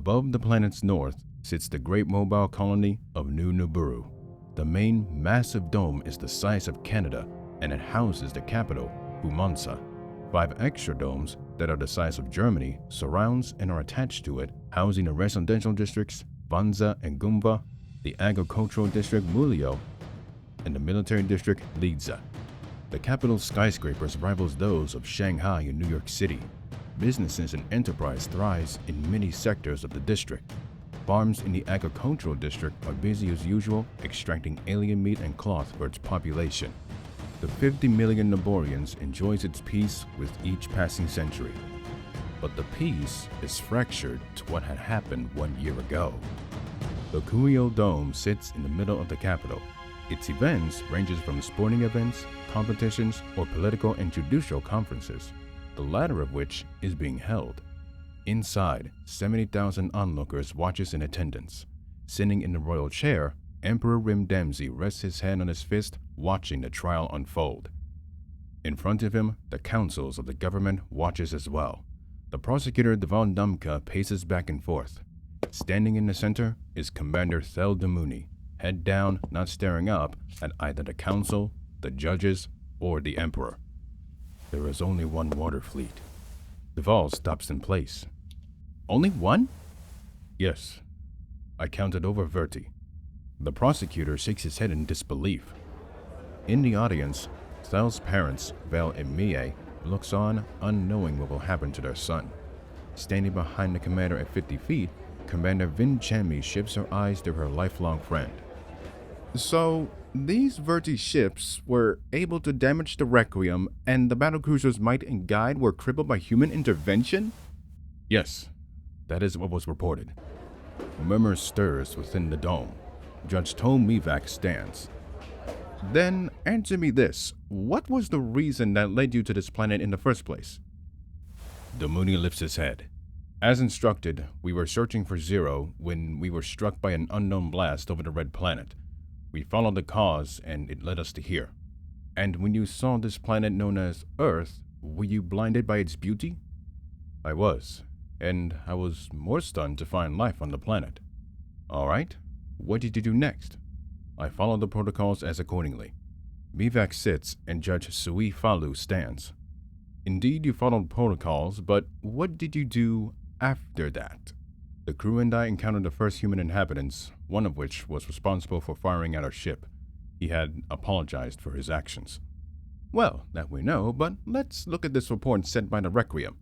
Above the planet's north sits the great mobile colony of New Nibiru. The main massive dome is the size of Canada, and it houses the capital, Bumansa. 5 extra domes that are the size of Germany surrounds and are attached to it, housing the residential districts Banza and Gumba, the agricultural district Mulio, and the military district Liza. The capital's skyscrapers rivals those of Shanghai and New York City. Businesses and enterprise thrives in many sectors of the district. Farms in the agricultural district are busy as usual, extracting alien meat and cloth for its population. The 50 million Niborians enjoys its peace with each passing century. But the peace is fractured to what had happened 1 year ago. The Kuyo Dome sits in the middle of the capital. Its events ranges from sporting events, competitions, or political and judicial conferences, the latter of which is being held. Inside, 70,000 onlookers watches in attendance. Sitting in the royal chair, Emperor Rim Damsey rests his hand on his fist, watching the trial unfold. In front of him, the councils of the government watches as well. The prosecutor Devan Dumka paces back and forth. Standing in the center is Commander Thel Domuni, head down, not staring up at either the council, the judges, or the emperor. There is only one water fleet. Deval stops in place. Only one? Yes. I counted over Verti. The prosecutor shakes his head in disbelief. In the audience, Thel's parents, Vel and Mie, looks on, unknowing what will happen to their son. Standing behind the commander at 50 feet, Commander Vin Chami shifts her eyes to her lifelong friend. So, these Verti ships were able to damage the Requiem, and the battlecruisers Might and Guide were crippled by human intervention? Yes, that is what was reported. A murmur stirs within the dome. Judge Tom Mivak stands. Then answer me this. What was the reason that led you to this planet in the first place? Domuni lifts his head. As instructed, we were searching for Zero when we were struck by an unknown blast over the Red Planet. We followed the cause and it led us to here. And when you saw this planet known as Earth, were you blinded by its beauty? I was, and I was more stunned to find life on the planet. All right, what did you do next? I followed the protocols as accordingly. Mivak sits and Judge Sui Falu stands. Indeed, you followed protocols, but what did you do after that? The crew and I encountered the first human inhabitants, one of which was responsible for firing at our ship. He had apologized for his actions. Well, that we know, but let's look at this report sent by the Requiem.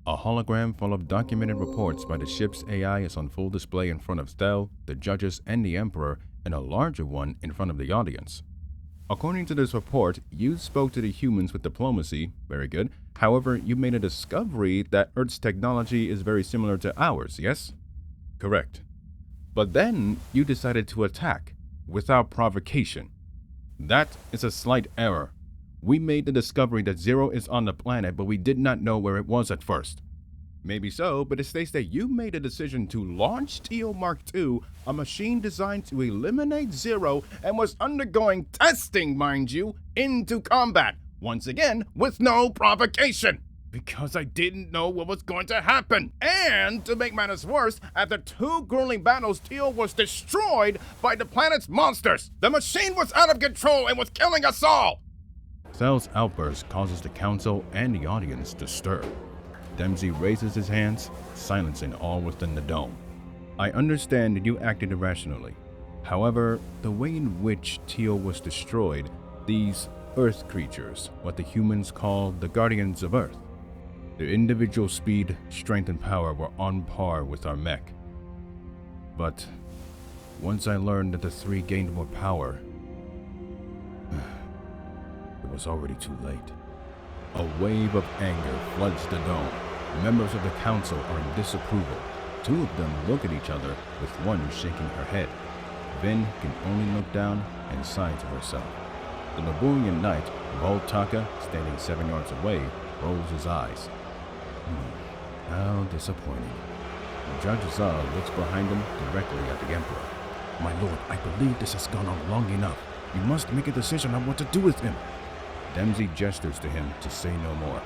A hologram full of documented reports by the ship's AI is on full display in front of Thel, the judges, and the Emperor, and a larger one in front of the audience. According to this report, you spoke to the humans with diplomacy, very good. However, you made a discovery that Earth's technology is very similar to ours, yes? Correct. But then you decided to attack, without provocation. That is a slight error. We made the discovery that Zero is on the planet, but we did not know where it was at first. Maybe so, but it states that you made a decision to launch TO Mark II, a machine designed to eliminate Zero and was undergoing testing, mind you, into combat, once again with no provocation. Because I didn't know what was going to happen. And to make matters worse, after 2 grueling battles, TO was destroyed by the planet's monsters. The machine was out of control and was killing us all. Thel's outburst causes the council and the audience to stir. Dempsey raises his hands, silencing all within the dome. I understand that you acted irrationally. However, the way in which TO was destroyed, these Earth creatures, what the humans call the Guardians of Earth, their individual speed, strength, and power were on par with our mech. But once I learned that the 3 gained more power, it was already too late. A wave of anger floods the dome. Members of the council are in disapproval. 2 of them look at each other, with one shaking her head. Vin can only look down and sigh to herself. The Niborian knight, Voltaka, standing 7 yards away, rolls his eyes. How disappointing. Judge Zal looks behind him directly at the Emperor. My lord, I believe this has gone on long enough. You must make a decision on what to do with him. Dempsey gestures to him to say no more.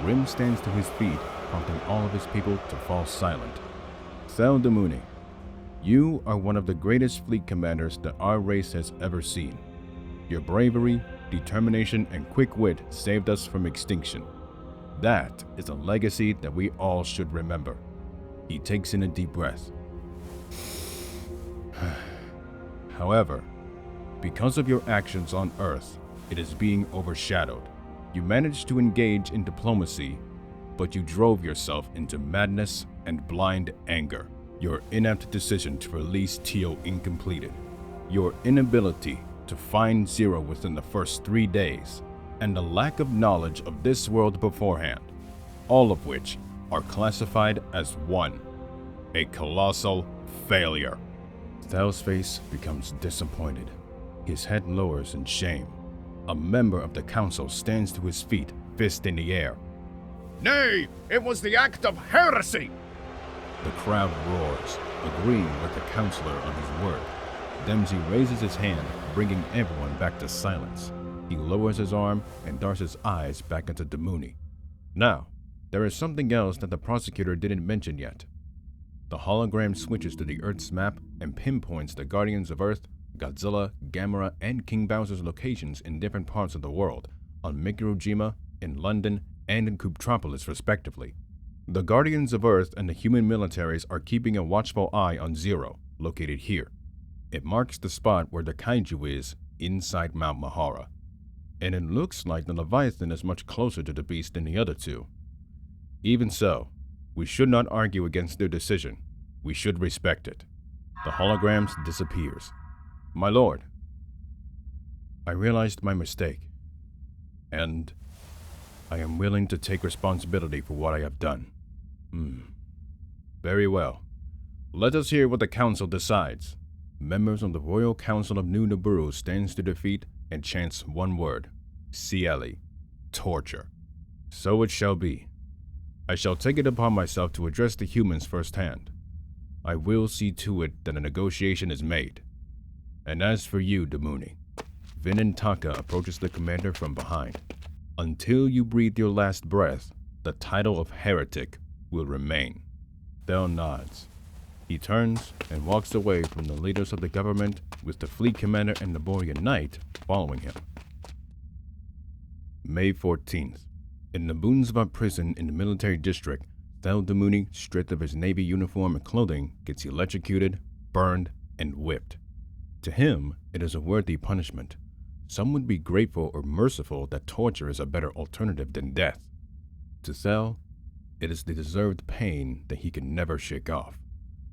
Rim stands to his feet, prompting all of his people to fall silent. Thel Domuni, you are one of the greatest fleet commanders that our race has ever seen. Your bravery, determination, and quick wit saved us from extinction. That is a legacy that we all should remember. He takes in a deep breath. However, because of your actions on Earth, it is being overshadowed. You managed to engage in diplomacy, but you drove yourself into madness and blind anger. Your inept decision to release Teal incompleted. Your inability to find Zero within the first 3 days, and the lack of knowledge of this world beforehand, all of which are classified as one, a colossal failure. Thel's face becomes disappointed. His head lowers in shame. A member of the council stands to his feet, fist in the air. Nay, it was the act of heresy! The crowd roars, agreeing with the counselor on his word. Dempsey raises his hand, bringing everyone back to silence. He lowers his arm and darts his eyes back into Domuni. Now, there is something else that the prosecutor didn't mention yet. The hologram switches to the Earth's map and pinpoints the Guardians of Earth, Godzilla, Gamera, and King Bowser's locations in different parts of the world, on Mikurojima, in London, and in Kubtropolis respectively. The Guardians of Earth and the human militaries are keeping a watchful eye on Zero, located here. It marks the spot where the kaiju is, inside Mount Mahara. And it looks like the Leviathan is much closer to the beast than the other two. Even so, we should not argue against their decision. We should respect it. The holograms disappears. My lord, I realized my mistake, and I am willing to take responsibility for what I have done. Very well. Let us hear what the council decides. Members of the Royal Council of New Nibiru stands to their feet and chants one word, CLE, torture. So it shall be. I shall take it upon myself to address the humans firsthand. I will see to it that a negotiation is made. And as for you, Domuni, Vinantaka approaches the commander from behind. Until you breathe your last breath, the title of heretic will remain. Thel nods. He turns and walks away from the leaders of the government, with the fleet commander and Niborian knight following him. May 14th. In the Boonsva prison in the military district, Thel Domuni, stripped of his Navy uniform and clothing, gets electrocuted, burned, and whipped. To him, it is a worthy punishment. Some would be grateful or merciful that torture is a better alternative than death. To Thel, it is the deserved pain that he can never shake off.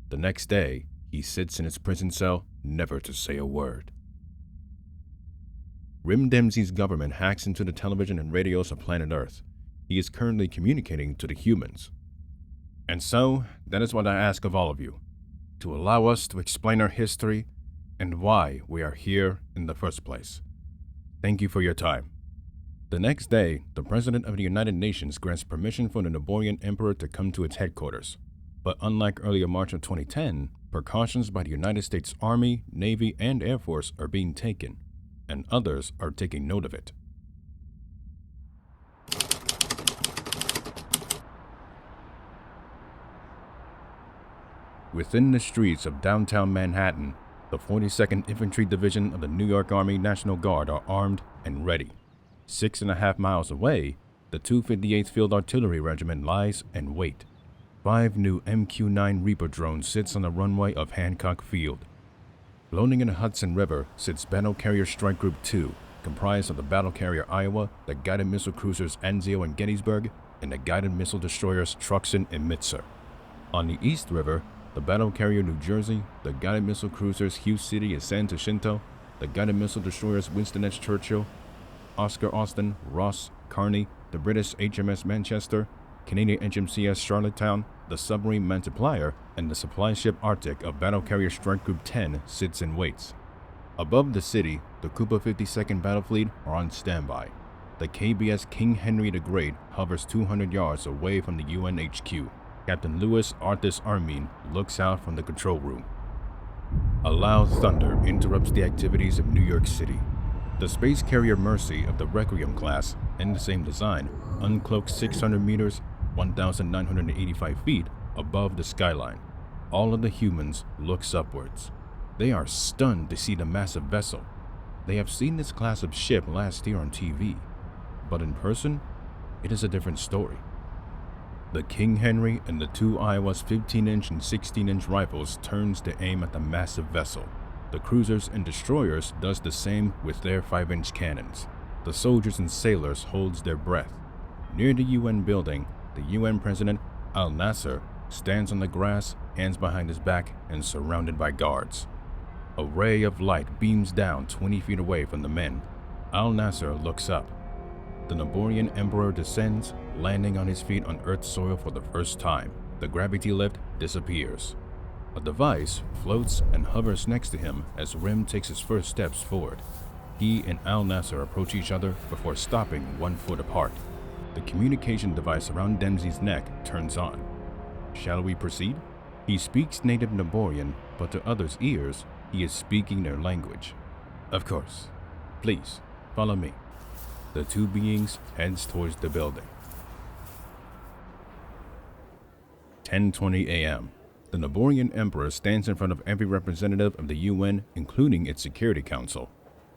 The next day, he sits in his prison cell, never to say a word. Rim Dempsey's government hacks into the television and radios of planet Earth. He is currently communicating to the humans. And so, that is what I ask of all of you, to allow us to explain our history and why we are here in the first place. Thank you for your time. The next day, the President of the United Nations grants permission for the Niborian Emperor to come to its headquarters. But unlike earlier March of 2010, precautions by the United States Army, Navy, and Air Force are being taken, and others are taking note of it. Within the streets of downtown Manhattan, the 42nd Infantry Division of the New York Army National Guard are armed and ready. 6.5 miles away, the 258th Field Artillery Regiment lies and wait. 5 new MQ-9 Reaper drones sits on the runway of Hancock Field. Floating in the Hudson River sits Battle Carrier Strike Group 2, comprised of the Battle Carrier Iowa, the guided missile cruisers Anzio and Gettysburg, and the guided missile destroyers Truxtun and Mitzer. On the East River, the Battle Carrier New Jersey, the guided missile cruisers Hugh City and San Jacinto, the guided missile destroyers Winston S. Churchill, Oscar Austin, Ross, Kearney, the British HMS Manchester, Canadian HMCS Charlottetown, the submarine Multiplier, and the supply ship Arctic of Battle Carrier Strike Group 10 sits and waits. Above the city, the Koopa 52nd Battle Fleet are on standby. The KBS King Henry the Great hovers 200 yards away from the UN HQ. Captain Louis Arthus Armin looks out from the control room. A loud thunder interrupts the activities of New York City. The space carrier Mercy of the Requiem class, and the same design, uncloaks 600 meters, 1,985 feet above the skyline. All of the humans looks upwards. They are stunned to see the massive vessel. They have seen this class of ship last year on TV, but in person, it is a different story. The King Henry and the two Iowa's 15-inch and 16-inch rifles turns to aim at the massive vessel. The cruisers and destroyers does the same with their 5-inch cannons. The soldiers and sailors holds their breath. Near the UN building, the UN President Al Nasser stands on the grass, hands behind his back, and surrounded by guards. A ray of light beams down 20 feet away from the men. Al Nasser looks up. The Niborian Emperor descends, landing on his feet on Earth's soil for the first time. The gravity lift disappears. A device floats and hovers next to him as Rim takes his first steps forward. He and Al Nasser approach each other before stopping 1 foot apart. The communication device around Dempsey's neck turns on. Shall we proceed? He speaks native Niborian, but to others' ears, he is speaking their language. Of course. Please, follow me. The two beings heads towards the building. 10:20 a.m. The Niborian Emperor stands in front of every representative of the UN, including its Security Council.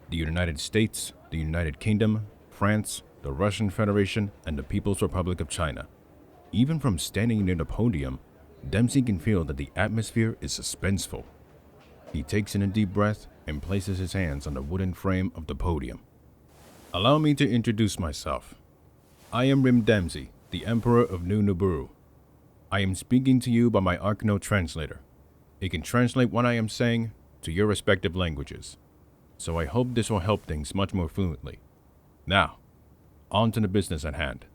The United States, the United Kingdom, France, the Russian Federation, and the People's Republic of China. Even from standing near the podium, Dempsey can feel that the atmosphere is suspenseful. He takes in a deep breath and places his hands on the wooden frame of the podium. Allow me to introduce myself. I am Rim Dempsey, the Emperor of New Nibiru. I am speaking to you by my Arcano translator. It can translate what I am saying to your respective languages, so I hope this will help things much more fluently. Now, on to the business at hand.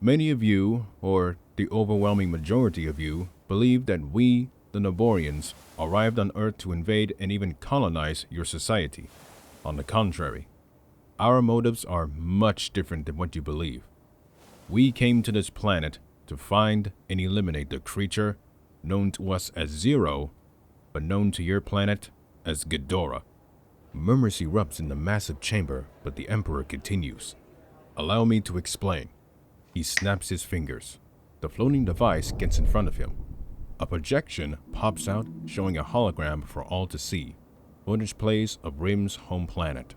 Many of you, or the overwhelming majority of you, believe that we, the Niborians, arrived on Earth to invade and even colonize your society. On the contrary, our motives are much different than what you believe. We came to this planet to find and eliminate the creature known to us as Zero, but known to your planet as Ghidorah. Murmurs erupts in the massive chamber, but the Emperor continues. Allow me to explain. He snaps his fingers. The floating device gets in front of him. A projection pops out, showing a hologram for all to see. Footage plays of Rim's home planet.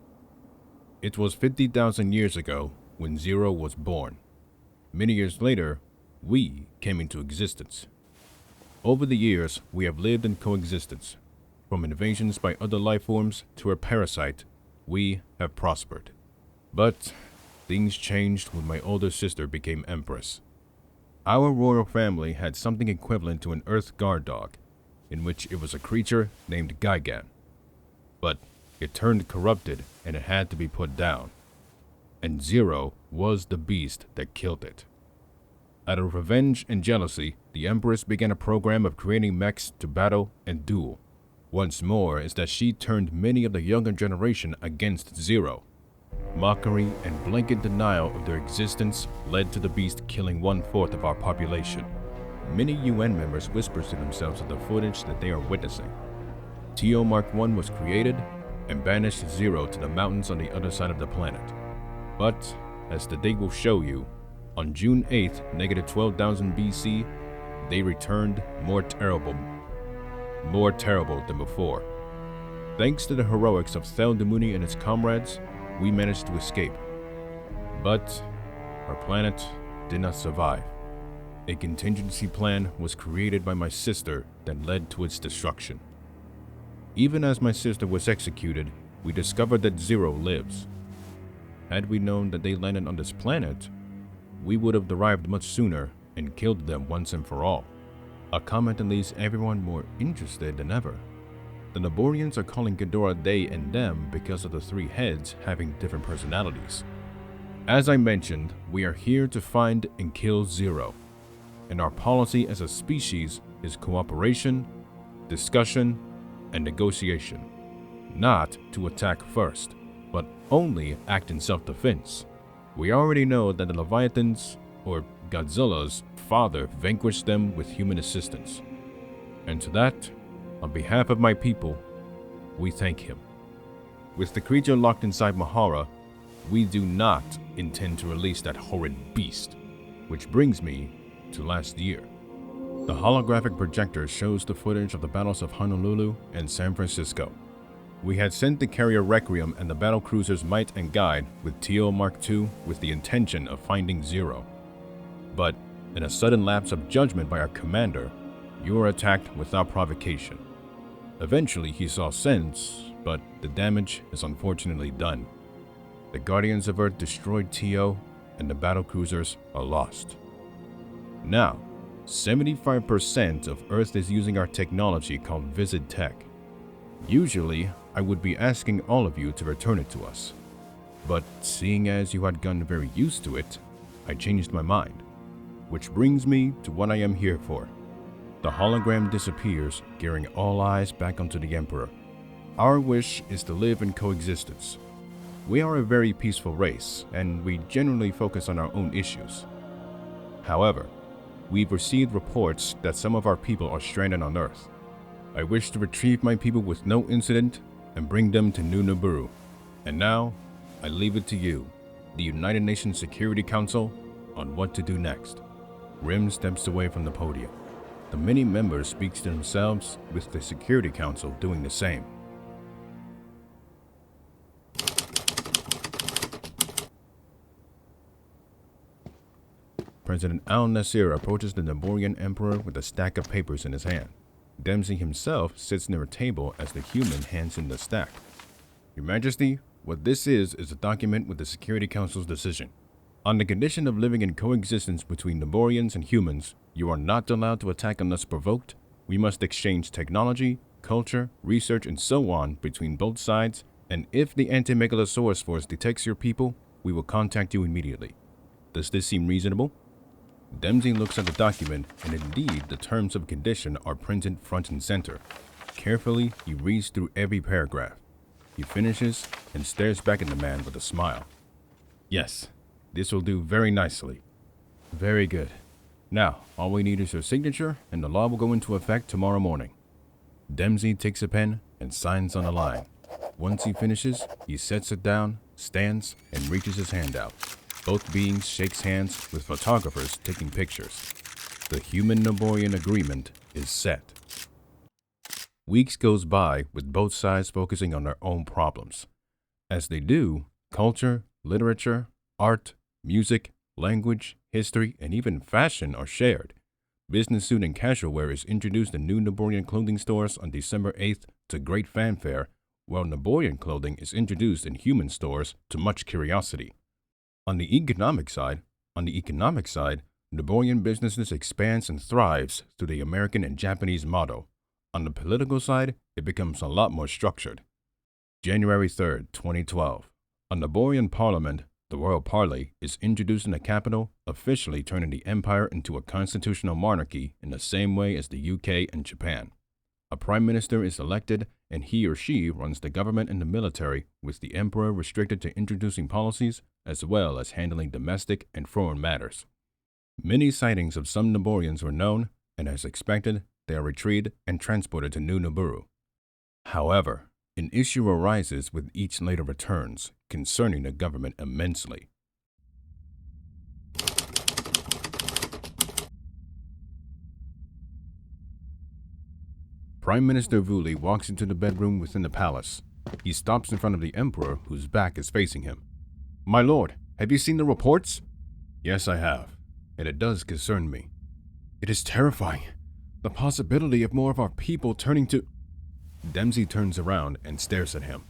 It was 50,000 years ago when Zero was born. Many years later, we came into existence. Over the years, we have lived in coexistence. From invasions by other life forms to a parasite, we have prospered. But things changed when my older sister became Empress. Our royal family had something equivalent to an Earth guard dog, in which it was a creature named Gigan. But it turned corrupted and it had to be put down. And Zero was the beast that killed it. Out of revenge and jealousy, the Empress began a program of creating mechs to battle and duel. Once more is that she turned many of the younger generation against Zero. Mockery and blanket denial of their existence led to the beast killing 1/4 of our population. Many UN members whisper to themselves of the footage that they are witnessing. TO Mark I was created and banished Zero to the mountains on the other side of the planet. But, as the date will show you, on June 8th, -12,000 BC, they returned more terrible than before. Thanks to the heroics of Thel Domuni and his comrades, we managed to escape. But our planet did not survive. A contingency plan was created by my sister that led to its destruction. Even as my sister was executed, we discovered that Zero lives. Had we known that they landed on this planet, we would have arrived much sooner and killed them once and for all. A comment that leaves everyone more interested than ever. The Niborians are calling Ghidorah they and them because of the three heads having different personalities. As I mentioned, we are here to find and kill Zero, and our policy as a species is cooperation, discussion, and negotiation. Not to attack first, but only act in self-defense. We already know that the Leviathans, or Godzilla's father, vanquished them with human assistance. And to that, on behalf of my people, we thank him. With the creature locked inside Mahara, we do not intend to release that horrid beast, which brings me to last year. The holographic projector shows the footage of the battles of Honolulu and San Francisco. We had sent the carrier Requiem and the battlecruisers Might and Guide with TO Mark II with the intention of finding Zero. But, in a sudden lapse of judgment by our commander, you were attacked without provocation. Eventually he saw sense, but the damage is unfortunately done. The Guardians of Earth destroyed TO, and the battlecruisers are lost. Now, 75% of Earth is using our technology called Visit Tech. Usually, I would be asking all of you to return it to us. But seeing as you had gotten very used to it, I changed my mind. Which brings me to what I am here for. The hologram disappears, gearing all eyes back onto the Emperor. Our wish is to live in coexistence. We are a very peaceful race, and we generally focus on our own issues. However, we've received reports that some of our people are stranded on Earth. I wish to retrieve my people with no incident and bring them to New Nibiru. And now, I leave it to you, the United Nations Security Council, on what to do next. Rim steps away from the podium. The many members speak to themselves, with the Security Council doing the same. President Al-Nasir approaches the Niborian Emperor with a stack of papers in his hand. Dempsey himself sits near a table as the human hands him the stack. Your Majesty, what this is a document with the Security Council's decision. On the condition of living in coexistence between Niborians and humans, you are not allowed to attack unless provoked. We must exchange technology, culture, research, and so on between both sides, and if the Anti-Megalosaurus Force detects your people, we will contact you immediately. Does this seem reasonable? Dempsey looks at the document, and indeed the terms of condition are printed front and center. Carefully, he reads through every paragraph. He finishes and stares back at the man with a smile. Yes, this will do very nicely. Very good. Now, all we need is your signature, and the law will go into effect tomorrow morning. Dempsey takes a pen and signs on a line. Once he finishes, he sets it down, stands, and reaches his hand out. Both beings shakes hands with photographers taking pictures. The human Niborian agreement is set. Weeks goes by with both sides focusing on their own problems. As they do, culture, literature, art, music, language, history, and even fashion are shared. Business suit and casual wear is introduced in new Niborian clothing stores on December 8th to great fanfare, while Niborian clothing is introduced in human stores to much curiosity. On the economic side, Niborian businesses expands and thrives through the American and Japanese motto. On the political side, it becomes a lot more structured. January 3rd, 2012. A Niborian parliament, the Royal Parley, is introduced in the capital, officially turning the empire into a constitutional monarchy in the same way as the UK and Japan. A prime minister is elected, and he or she runs the government and the military, with the emperor restricted to introducing policies as well as handling domestic and foreign matters. Many sightings of some Niborians were known, and as expected, they are retrieved and transported to New Nibiru. However, an issue arises with each later returns, concerning the government immensely. Prime Minister Vuli walks into the bedroom within the palace. He stops in front of the emperor, whose back is facing him. My lord, have you seen the reports? Yes, I have, and it does concern me. It is terrifying. The possibility of more of our people turning to... Dempsey turns around and stares at him.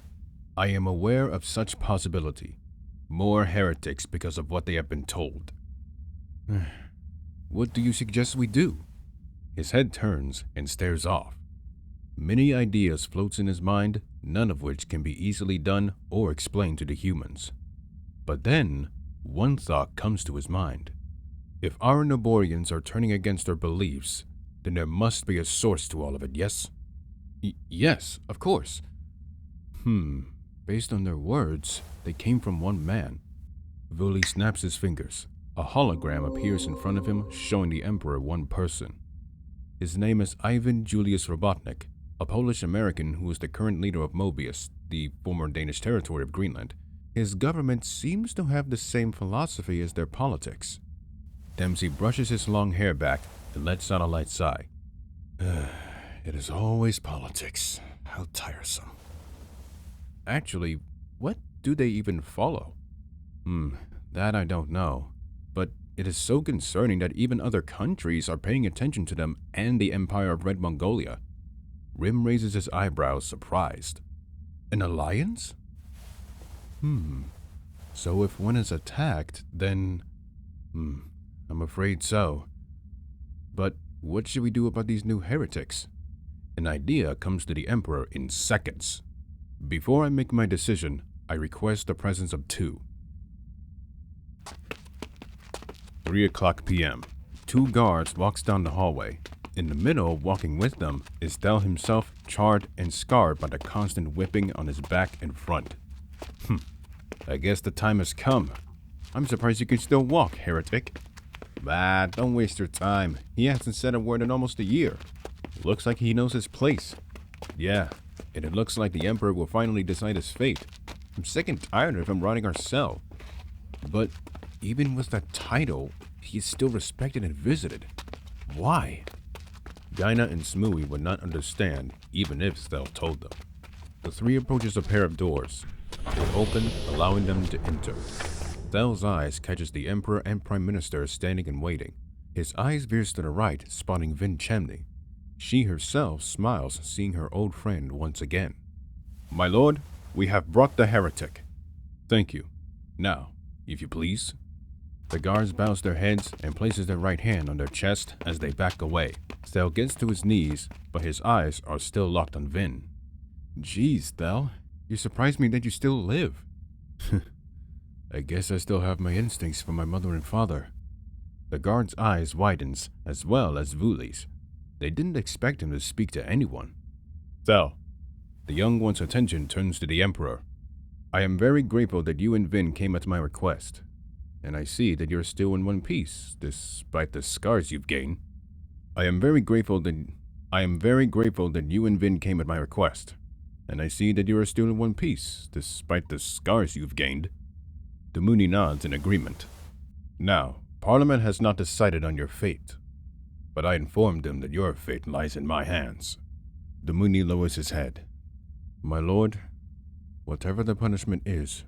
I am aware of such possibility. More heretics because of what they have been told. What do you suggest we do? His head turns and stares off. Many ideas floats in his mind, none of which can be easily done or explained to the humans. But then, one thought comes to his mind. If our Niborians are turning against their beliefs, then there must be a source to all of it, yes? Yes, of course. Based on their words, they came from one man. Vuli snaps his fingers. A hologram appears in front of him, showing the emperor one person. His name is Ivan Julius Robotnik, a Polish-American who is the current leader of Mobius, the former Danish territory of Greenland. His government seems to have the same philosophy as their politics. Dempsey brushes his long hair back and lets out a light sigh. It is always politics. How tiresome. Actually, what do they even follow? That I don't know. But it is so concerning that even other countries are paying attention to them and the Empire of Red Mongolia. Rim raises his eyebrows, surprised. An alliance? So if one is attacked, then... I'm afraid so. But what should we do about these new heretics? An idea comes to the Emperor in seconds. Before I make my decision, I request the presence of two. 3:00 p.m. Two guards walks down the hallway. In the middle, walking with them, is Thel himself, charred and scarred by the constant whipping on his back and front. I guess the time has come. I'm surprised you can still walk, heretic. Bah, don't waste your time. He hasn't said a word in almost a year. Looks like he knows his place. Yeah, and it looks like the Emperor will finally decide his fate. I'm sick and tired of him running our cell. But even with that title, he is still respected and visited. Why? Gyna and Smooey would not understand, even if Thel told them. The three approaches a pair of doors. They open, allowing them to enter. Thel's eyes catches the Emperor and Prime Minister standing and waiting. His eyes veers to the right, spotting Vin Chemney. She herself smiles, seeing her old friend once again. My lord, we have brought the heretic. Thank you. Now, if you please. The guards bows their heads and places their right hand on their chest as they back away. Thel gets to his knees, but his eyes are still locked on Vin. Jeez, Thel, you surprised me that you still live. I guess I still have my instincts for my mother and father. The guard's eyes widens, as well as Vuli's. They didn't expect him to speak to anyone. Thel, the young one's attention turns to the Emperor. I am very grateful that you and Vin came at my request. And I see that you're still in one piece, despite the scars you've gained. I am very grateful that you and Vin came at my request. And I see that you are still in one piece, despite the scars you've gained. Domuni nods in agreement. Now, Parliament has not decided on your fate, but I informed them that your fate lies in my hands. Domuni lowers his head. My lord, whatever the punishment is,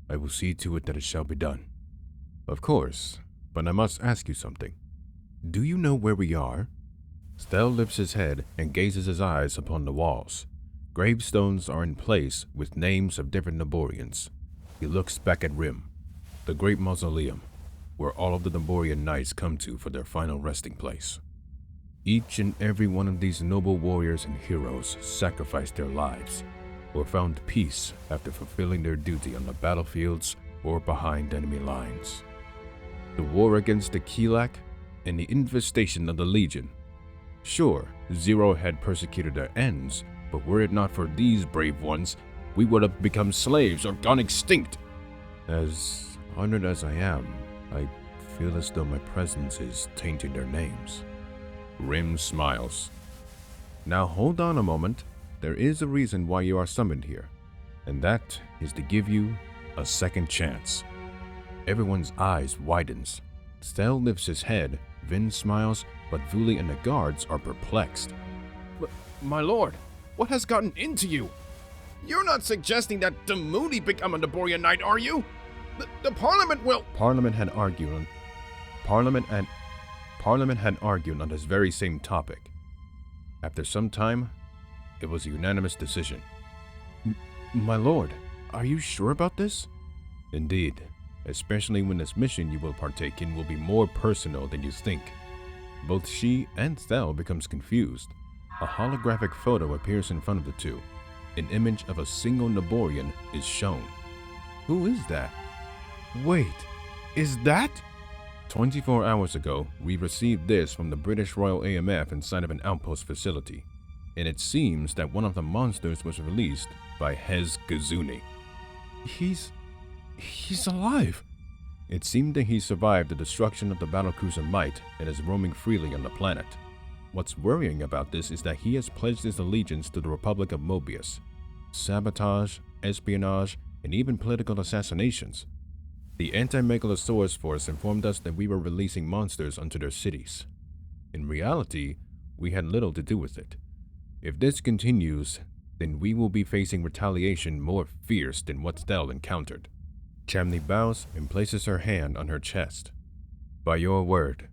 I will see to it that it shall be done. Of course, but I must ask you something. Do you know where we are? Thel lifts his head and gazes his eyes upon the walls. Gravestones are in place with names of different Niborians. He looks back at Rim, the great mausoleum, where all of the Niborian knights come to for their final resting place. Each and every one of these noble warriors and heroes sacrificed their lives, or found peace after fulfilling their duty on the battlefields or behind enemy lines. The war against the Kilak and the infestation of the Legion. Sure, Zero had persecuted their ends, but were it not for these brave ones, we would have become slaves or gone extinct. As honored as I am, I feel as though my presence is tainting their names. Rim smiles. Now hold on a moment. There is a reason why you are summoned here, and that is to give you a second chance. Everyone's eyes widens. Thel lifts his head, Vin smiles, but Vuli and the guards are perplexed. But, my lord, what has gotten into you? You're not suggesting that Domuni become a Niborian knight, are you? The Parliament will... Parliament had argued on this very same topic. After some time, it was a unanimous decision. My lord, are you sure about this? Indeed, especially when this mission you will partake in will be more personal than you think. Both she and Thel becomes confused. A holographic photo appears in front of the two. An image of a single Niborian is shown. Who is that? Wait, is that? 24 hours ago, we received this from the British Royal AMF inside of an outpost facility, and it seems that one of the monsters was released by Hez Gazuni. He's alive! It seemed that he survived the destruction of the battlecruiser Might and is roaming freely on the planet. What's worrying about this is that he has pledged his allegiance to the Republic of Mobius. Sabotage, espionage, and even political assassinations. The anti-Megalosaurus force informed us that we were releasing monsters onto their cities. In reality, we had little to do with it. If this continues, then we will be facing retaliation more fierce than what Thel encountered. Chamni bows and places her hand on her chest. By your word,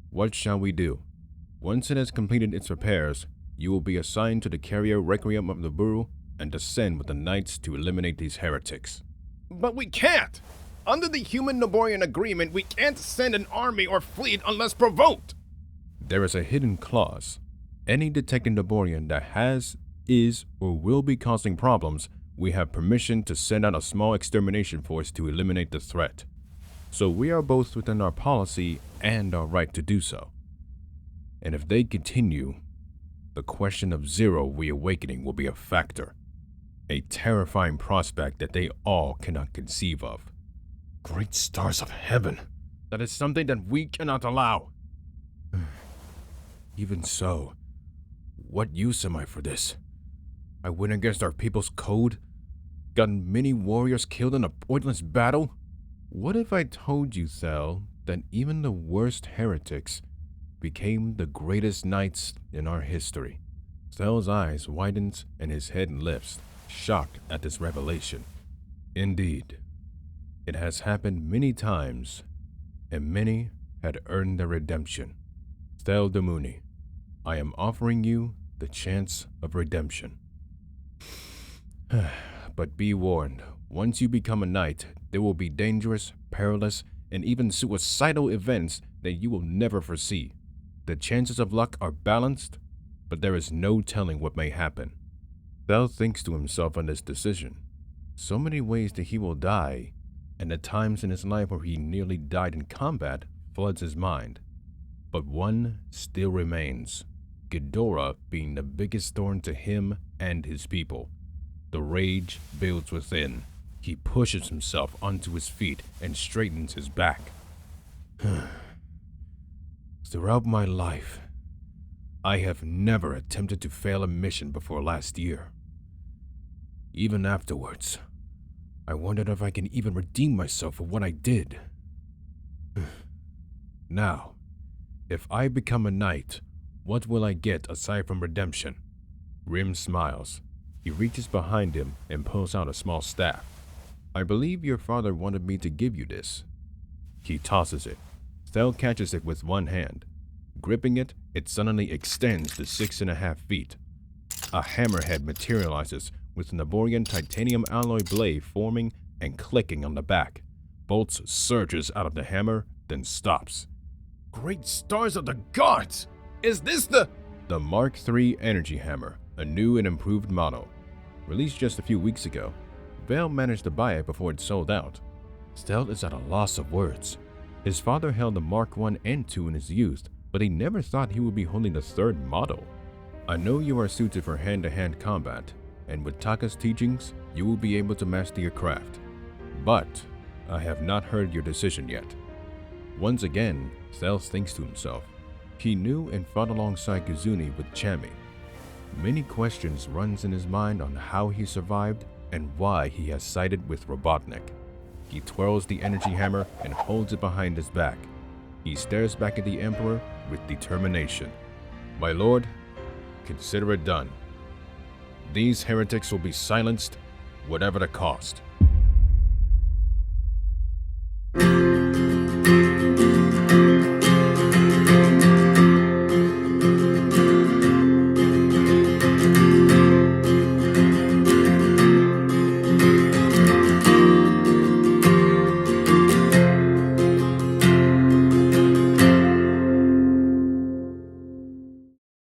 what shall we do? Once it has completed its repairs, you will be assigned to the carrier Requiem of Nibiru and descend with the knights to eliminate these heretics. But we can't! Under the human Niborian agreement, we can't send an army or fleet unless provoked! There is a hidden clause. Any detected Niborian that has, is, or will be causing problems, we have permission to send out a small extermination force to eliminate the threat. So we are both within our policy and our right to do so. And if they continue, the question of Zero reawakening will be a factor. A terrifying prospect that they all cannot conceive of. Great stars of heaven! That is something that we cannot allow. Even so, what use am I for this? I went against our people's code, gotten many warriors killed in a pointless battle? What if I told you, Thel, that even the worst heretics became the greatest knights in our history? Thel's eyes widens and his head lifts, shocked at this revelation. Indeed, it has happened many times, and many had earned their redemption. Thel Domuni, I am offering you the chance of redemption. But be warned, once you become a knight, there will be dangerous, perilous, and even suicidal events that you will never foresee. The chances of luck are balanced, but there is no telling what may happen. Thel thinks to himself on this decision. So many ways that he will die, and the times in his life where he nearly died in combat floods his mind. But one still remains, Ghidorah being the biggest thorn to him and his people. The rage builds within. He pushes himself onto his feet and straightens his back. Throughout my life, I have never attempted to fail a mission before last year. Even afterwards, I wondered if I can even redeem myself for what I did. Now, if I become a knight, what will I get aside from redemption? Rim smiles. He reaches behind him and pulls out a small staff. I believe your father wanted me to give you this. He tosses it. Thel catches it with one hand. Gripping it, it suddenly extends to 6.5 feet. A hammerhead materializes with an Niborian titanium alloy blade forming and clicking on the back. Bolts surges out of the hammer, then stops. Great stars of the gods! Is this the Mark III Energy Hammer, a new and improved model. Released just a few weeks ago, Vale managed to buy it before it sold out. Thel is at a loss of words. His father held the Mark I and II in his youth, but he never thought he would be holding the third model. I know you are suited for hand-to-hand combat, and with Taka's teachings, you will be able to master your craft. But I have not heard your decision yet. Once again, Thel thinks to himself. He knew and fought alongside Kazuni with Chami. Many questions runs in his mind on how he survived and why he has sided with Robotnik. He twirls the energy hammer and holds it behind his back. He stares back at the Emperor with determination. My lord, consider it done. These heretics will be silenced, whatever the cost.